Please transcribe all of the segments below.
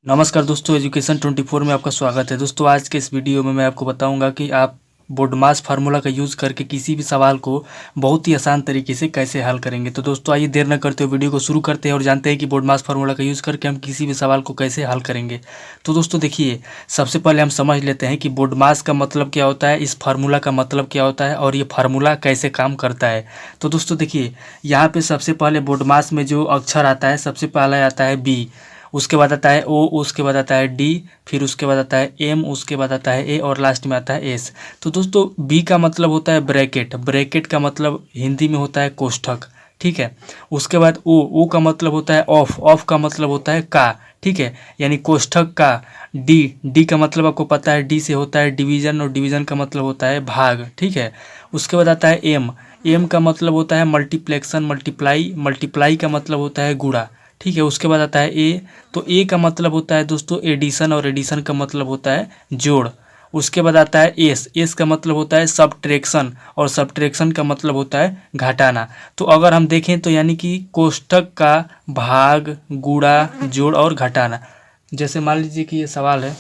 नमस्कार दोस्तों, एजुकेशन 24 में आपका स्वागत है। दोस्तों आज के इस वीडियो में मैं आपको बताऊंगा कि आप बोडमास फार्मूला का यूज़ करके किसी भी सवाल को बहुत ही आसान तरीके से कैसे हल करेंगे। तो दोस्तों आइए देर न करते हुए वीडियो को शुरू करते हैं और जानते हैं कि बोडमास फार्मूला का यूज़ करके हम किसी भी सवाल को कैसे हल करेंगे। तो दोस्तों देखिए, सबसे पहले हम समझ लेते हैं कि बोडमास का मतलब क्या होता है, इस फार्मूला का मतलब क्या होता है और ये फार्मूला कैसे काम करता है। तो दोस्तों देखिए, यहाँ पर सबसे पहले बोडमास में जो अक्षर आता है, सबसे पहले आता है बी, उसके बाद आता है ओ, उसके बाद आता है डी, फिर उसके बाद आता है एम, उसके बाद आता है ए और लास्ट में आता है एस। तो दोस्तों बी का मतलब होता है ब्रैकेट, ब्रैकेट का मतलब हिंदी में होता है कोष्ठक, ठीक है। उसके बाद ओ का मतलब होता है ऑफ, ऑफ का मतलब होता है का, ठीक है, यानी कोष्ठक का। डी का मतलब आपको पता है, डी से होता है डिवीज़न और डिवीज़न का मतलब होता है भाग, ठीक है। उसके बाद आता है एम का मतलब होता है मल्टीप्लेक्सन, मल्टीप्लाई, मल्टीप्लाई का मतलब होता है गुणा, ठीक है। उसके बाद आता है ए, तो ए का मतलब होता है दोस्तों एडिशन और एडिशन का मतलब होता है जोड़। उसके बाद आता है एस का मतलब होता है सब्ट्रैक्शन और सब्ट्रैक्शन का मतलब होता है घटाना। तो अगर हम देखें तो यानी कि कोष्ठक का भाग, गुणा, जोड़ और घटाना। जैसे मान लीजिए कि ये सवाल है,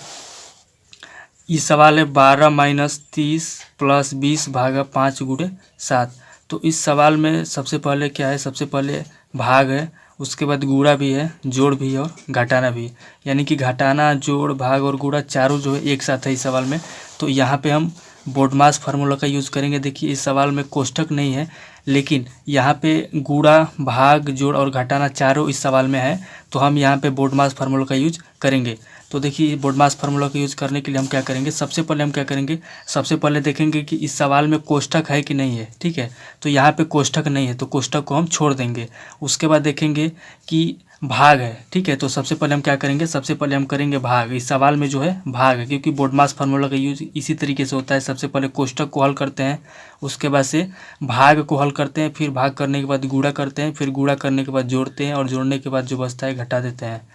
ये सवाल है 12 माइनस 30 प्लस 20 भागा 5 गुणे 7। तो इस सवाल में सबसे पहले क्या है, सबसे पहले भाग है, उसके बाद गुणा भी है, जोड़ भी है और घटाना भी है। यानी कि घटाना, जोड़, भाग और गुणा चारों जो है एक साथ है इस सवाल में। तो यहाँ पे हम बोडमास फार्मूला का यूज़ करेंगे। देखिए इस सवाल में कोष्ठक नहीं है, लेकिन यहाँ पे गुणा, भाग, जोड़ और घटाना चारों इस सवाल में है, तो हम यहाँ पे बोडमास फार्मूला का यूज करेंगे। तो देखिए बोडमास फार्मूला का यूज़ करने के लिए हम क्या करेंगे, सबसे पहले हम क्या करेंगे, सबसे पहले देखेंगे कि इस सवाल में कोष्ठक है कि नहीं है, ठीक है। तो यहाँ पे कोष्ठक नहीं है तो कोष्ठक को हम छोड़ देंगे। उसके बाद देखेंगे कि भाग है, ठीक है। तो सबसे पहले हम क्या करेंगे, सबसे पहले हम करेंगे भाग। इस सवाल में जो है भाग है, क्योंकि बोडमास फार्मूला का यूज इसी तरीके से होता है। सबसे पहले कोष्ठक को हल करते हैं, उसके बाद से भाग को हल करते हैं, फिर भाग करने के बाद गुणा करते हैं, फिर गुणा करने के बाद जोड़ते हैं और जोड़ने के बाद जो बचता है घटा देते हैं।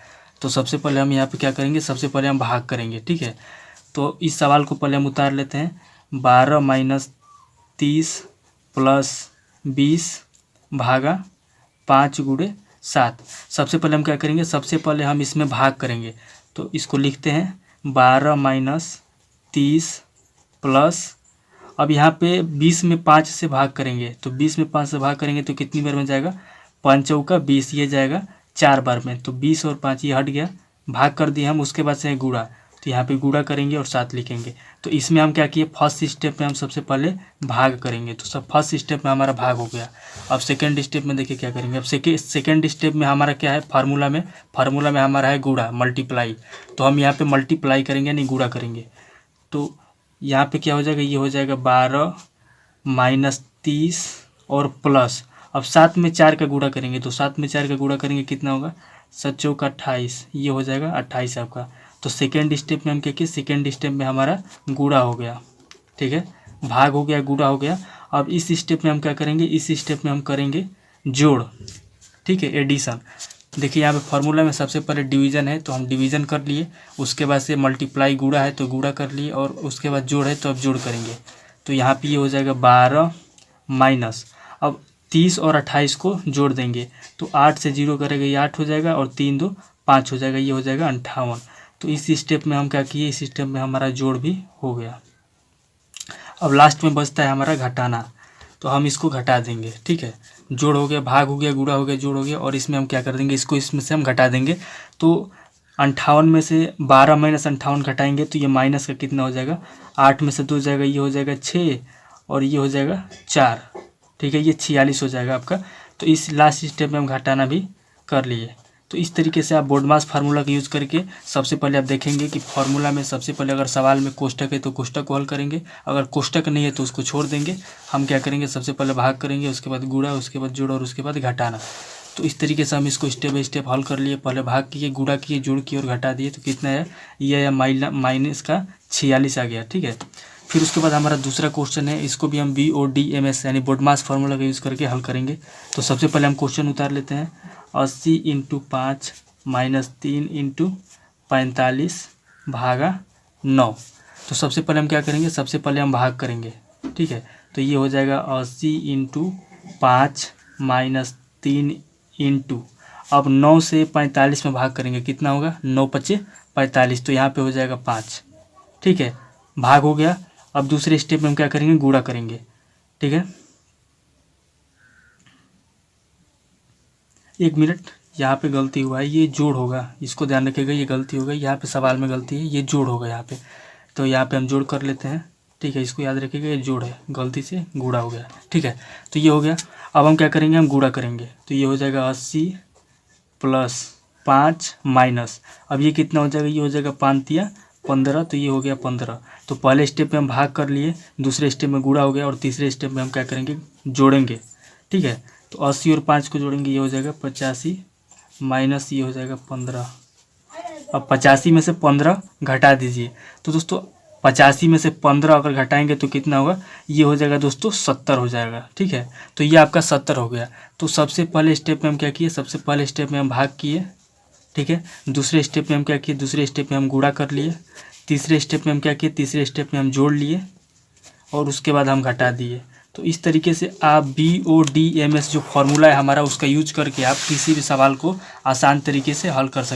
तो सबसे पहले हम यहाँ पे क्या करेंगे, सबसे पहले हम भाग करेंगे, ठीक है। तो इस सवाल को पहले हम उतार लेते हैं। 12 माइनस 30 प्लस 20 भागा 5 गुणे 7। सबसे पहले हम क्या करेंगे, सबसे पहले हम इसमें भाग करेंगे। तो इसको लिखते हैं 12 माइनस 30 प्लस, अब यहाँ पे 20 में 5 से भाग करेंगे, तो 20 में 5 से भाग करेंगे तो कितनी बार में जाएगा, 5 चौका 20, ये जाएगा 4 बार में। तो 20 और 5 ये हट गया, भाग कर दिए हम। उसके बाद से गुणा, तो यहाँ पे गुणा करेंगे और 7 लिखेंगे। तो इसमें हम क्या किए, फर्स्ट स्टेप में हम सबसे पहले भाग करेंगे, तो सब फर्स्ट स्टेप में हमारा भाग हो गया। अब सेकेंड स्टेप में देखिए क्या करेंगे, अब सेकेंड स्टेप में हमारा क्या है, फार्मूला में हमारा है गुणा, मल्टीप्लाई। तो हम यहाँ पे मल्टीप्लाई करेंगे, नहीं गुणा करेंगे। तो यहाँ पे क्या हो जाएगा, ये हो जाएगा 12 माइनस 30 और प्लस, अब 7 में 4 का गुणा करेंगे, तो 7 में 4 का गुणा करेंगे कितना होगा, 7 चौका 28, ये हो जाएगा 28 आपका। तो सेकेंड स्टेप में हम क्या किए, सेकेंड स्टेप में हमारा गुणा हो गया, ठीक है, भाग हो गया, गुणा हो गया। अब इस स्टेप में हम क्या करेंगे, इस स्टेप में हम करेंगे जोड़, ठीक है, एडिशन। देखिए यहाँ पे फार्मूला में सबसे पहले डिवीज़न है तो हम डिवीज़न कर लिए, उसके बाद से मल्टीप्लाई गुणा है तो गुणा कर लिए, और उसके बाद जोड़ है तो अब जोड़ करेंगे। तो यहाँ पे ये हो जाएगा 12 माइनस, अब 30 और 28 को जोड़ देंगे, तो 8 से 0 करेंगे, ये 8 हो जाएगा और 3 2 5 हो जाएगा, ये हो जाएगा 58। तो इस स्टेप में हम क्या किए, इस स्टेप में हमारा जोड़ भी हो गया। अब लास्ट में बचता है हमारा घटाना, तो हम इसको घटा देंगे, ठीक है। जोड़ हो गया, भाग हो गया, गुणा हो गया, जोड़ हो गया, और इसमें हम क्या कर देंगे, इसको इसमें से हम घटा देंगे। तो 58 में से 12 माइनस 58 घटाएंगे तो ये माइनस का कितना हो जाएगा, 8 में से 2 जाएगा, ये हो जाएगा 6 और ये हो जाएगा 4, ठीक है, ये 46 हो जाएगा आपका। तो इस लास्ट स्टेप में हम घटाना भी कर लिए। तो इस तरीके से आप बोडमास फार्मूला का यूज़ करके सबसे पहले आप देखेंगे कि फार्मूला में सबसे पहले अगर सवाल में कोष्ठक है तो कोष्ठक को हल करेंगे, अगर कोष्ठक नहीं है तो उसको छोड़ देंगे। हम क्या करेंगे, सबसे पहले भाग करेंगे, उसके बाद गुणा, उसके बाद जोड़ और उसके बाद घटाना। तो इस तरीके से हम इसको स्टेप बाई स्टेप हल कर लिए। पहले भाग किए, गुणा किए, जोड़ किए और घटा दिए, तो कितना है, ये है माइनस का 46 आ गया, ठीक है। फिर उसके बाद हमारा दूसरा क्वेश्चन है, इसको भी हम BODMS यानी बोडमास फार्मूला का यूज़ करके हल करेंगे। तो सबसे पहले हम क्वेश्चन उतार लेते हैं, 80 इंटू 5 माइनस 3 इंटू 45 भागा 9। तो सबसे पहले हम क्या करेंगे, सबसे पहले हम भाग करेंगे, ठीक है। तो ये हो जाएगा 80 इंटू 5 माइनस 3 इंटू, अब 9 से 45 में भाग करेंगे, कितना होगा 9 पच्चे 45, तो यहाँ पे हो जाएगा 5। ठीक है, भाग हो गया। अब दूसरे स्टेप में हम क्या करेंगे, गुणा करेंगे। ठीक है, 1 मिनट, यहाँ पे गलती हुआ है, ये जोड़ होगा, इसको ध्यान रखिएगा, ये गलती हो गई, यहाँ पे सवाल में गलती है, ये जोड़ होगा यहाँ पे, तो यहाँ पे हम जोड़ कर लेते हैं। ठीक है, इसको याद रखिएगा, ये जोड़ है, गलती से गुणा हो गया। ठीक है, तो ये हो गया। अब हम क्या करेंगे, हम गुणा करेंगे, तो ये हो जाएगा 80 प्लस 5 माइनस, अब ये कितना हो जाएगा, ये हो जाएगा 5 तिया 15, तो ये हो गया 15। तो पहले स्टेप में हम भाग कर लिए, दूसरे स्टेप में गुणा हो गया, और तीसरे स्टेप में हम क्या करेंगे, जोड़ेंगे। ठीक है, तो 80 और 5 को जोड़ेंगे, ये हो जाएगा 85 माइनस ये हो जाएगा 15। अब 85 में से 15 घटा दीजिए, तो दोस्तों 85 में से 15 अगर घटाएंगे तो कितना होगा, ये हो जाएगा दोस्तों 70 हो जाएगा। ठीक है, तो ये आपका 70 हो गया। तो सबसे पहले स्टेप में हम क्या किए, सबसे पहले स्टेप में हम भाग किए। ठीक है, दूसरे स्टेप में हम क्या किए, दूसरे स्टेप में हम गुणा कर लिए। तीसरे स्टेप में हम क्या किए, तीसरे स्टेप में हम जोड़ लिए, और उसके बाद हम घटा दिए। तो इस तरीके से आप BODMS जो फॉर्मूला है हमारा, उसका यूज करके आप किसी भी सवाल को आसान तरीके से हल कर सकते हैं।